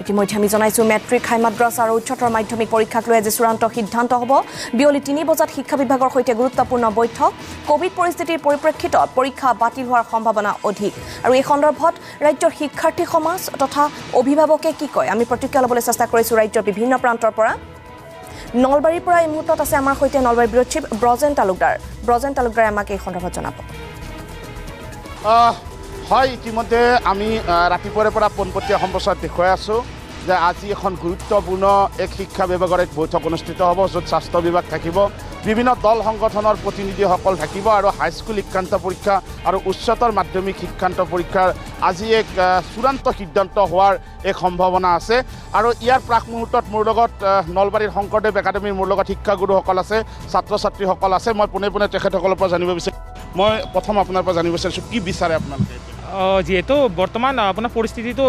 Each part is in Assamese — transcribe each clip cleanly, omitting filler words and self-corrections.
ইতিমধ্যে আমি জনাইছো মেট্ৰিক হাই মাদ্ৰাছা আৰু উচ্চতৰ মাধ্যমিক পৰীক্ষাক লৈ আজি চূড়ান্ত সিদ্ধান্ত হ'ব বিয়লি 3 বজাত শিক্ষা বিভাগৰ সৈতে গুৰুত্বপূৰ্ণ বৈঠক কোভিড পৰিস্থিতিৰ পৰিপ্ৰেক্ষিতত পৰীক্ষা বাতিল হোৱাৰ সম্ভাৱনা অধিক আৰু এই সন্দৰ্ভত ৰাজ্যৰ শিক্ষাৰ্থী সমাজ তথা অভিভাৱকে কি কয় আমি প্ৰতিক্ৰিয়া ল'বলৈ চেষ্টা কৰিছো ৰাজ্যৰ বিভিন্ন প্ৰান্তৰ পৰা নলবাৰীৰ পৰা এই মুহূৰ্তত আছে আমাৰ সৈতে নলবাৰীৰ ব্যুৰ চিফ ব্ৰজেন তালুকদাৰে আমাক এই সন্দৰ্ভত জনাব হয় ইতিমধ্যে আমি ৰাতিপুৱাৰে পৰা পোনপটীয়া সম্প্ৰচাৰত দেখুৱাই আছোঁ যে আজি এখন গুৰুত্বপূৰ্ণ এক শিক্ষা বিভাগৰ এক বৈঠক অনুষ্ঠিত হ'ব য'ত স্বাস্থ্য বিভাগ থাকিব বিভিন্ন দল সংগঠনৰ প্ৰতিনিধিসকল থাকিব আৰু হাইস্কুল শিক্ষান্ত পৰীক্ষা আৰু উচ্চতৰ মাধ্যমিক শিক্ষান্ত পৰীক্ষাৰ আজি এক চূড়ান্ত সিদ্ধান্ত হোৱাৰ এক সম্ভাৱনা আছে আৰু ইয়াৰ প্ৰাক মুহূৰ্তত মোৰ লগত নলবাৰীৰ শংকৰদেৱ একাডেমীৰ মোৰ লগত শিক্ষাগুৰুসকল আছে ছাত্ৰ ছাত্ৰীসকল আছে মই পোনে পোনে তেখেতসকলৰ পৰা জানিব বিচাৰিছোঁ মই প্ৰথম আপোনাৰ পৰা জানিব বিচাৰিছোঁ কি বিচাৰে আপোনালোকে যিহেতু বৰ্তমান আপোনাৰ পৰিস্থিতিটো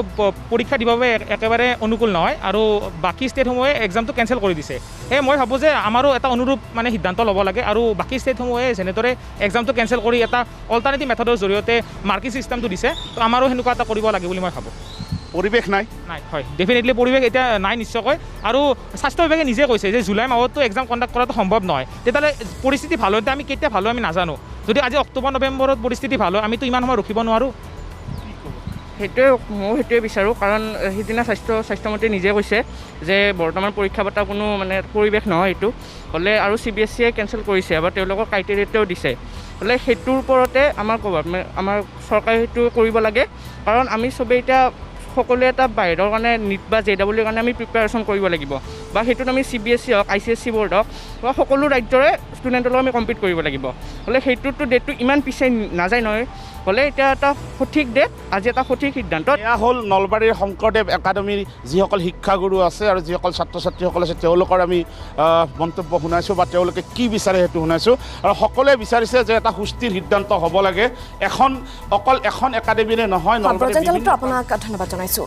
পৰীক্ষা দিবৰ বাবে একেবাৰে অনুকূল নহয় আৰু বাকী ষ্টেটসমূহে এক্সামটো কেঞ্চেল কৰি দিছে সেয়ে মই ভাবোঁ যে আমাৰো এটা অনুৰূপ মানে সিদ্ধান্ত ল'ব লাগে আৰু বাকী ষ্টেটসমূহে যেনেদৰে এক্সামটো কেঞ্চেল কৰি এটা অল্টাৰনেটিভ মেথডৰ জৰিয়তে মাৰ্কিং চিষ্টেমটো দিছে তো আমাৰো সেনেকুৱা এটা কৰিব লাগে বুলি মই ভাবোঁ পৰিৱেশ নাই হয় ডেফিনেটলি পৰিৱেশ এতিয়া নাই নিশ্চয়কৈ আৰু স্বাস্থ্য বিভাগে নিজে কৈছে যে জুলাই মাহতো এক্সাম কণ্ডাক্ট কৰাটো সম্ভৱ নহয় তেতিয়াহ'লে পৰিস্থিতি ভাল হয় আমি কেতিয়া ভাল হয় আমি নাজানো যদি আজি অক্টোবৰ নৱেম্বৰত পৰিস্থিতি ভাল হয় আমিতো ইমান সময় ৰখিব নোৱাৰোঁ সেইটোৱে বিচাৰোঁ কাৰণ সিদিনা স্বাস্থ্যমন্ত্ৰী নিজে কৈছে যে বৰ্তমান পৰীক্ষা পতাৰ কোনো মানে পৰিৱেশ নহয় এইটো হ'লে আৰু CBSE কেঞ্চেল কৰিছে বা তেওঁলোকৰ ক্ৰাইটেৰিয়াটোও দিছে হ'লে সেইটোৰ ওপৰতে আমাৰ চৰকাৰে সেইটো কৰিব লাগে কাৰণ আমি চবেই এতিয়া সকলোৱে এটা বাহিৰৰ কাৰণে নিট বা JEEৰ কাৰণে আমি প্ৰিপেয়াৰেশ্যন কৰিব লাগিব বা সেইটোত আমি CBSE হওক ICSE বৰ্ড হওক বা সকলো ৰাজ্যৰে ষ্টুডেণ্টৰ লগত আমি কম্পিট কৰিব লাগিব হ'লে সেইটোতো ডেটটো ইমান পিছে নাযায় নহয় হ'লে এতিয়া এটা সঠিক ডেট আজি এটা সঠিক সিদ্ধান্ত এয়া হ'ল নলবাৰীৰ শংকৰদেৱ একাডেমীৰ যিসকল শিক্ষাগুৰু আছে আৰু যিসকল ছাত্ৰ ছাত্ৰীসকল আছে তেওঁলোকৰ আমি মন্তব্য শুনাইছোঁ বা তেওঁলোকে কি বিচাৰে সেইটো শুনাইছোঁ আৰু সকলোৱে বিচাৰিছে যে এটা সুস্থিৰ সিদ্ধান্ত হ'ব লাগে অকল এখন একাডেমীৰে নহয় আপোনাক ধন্যবাদ জনাইছোঁ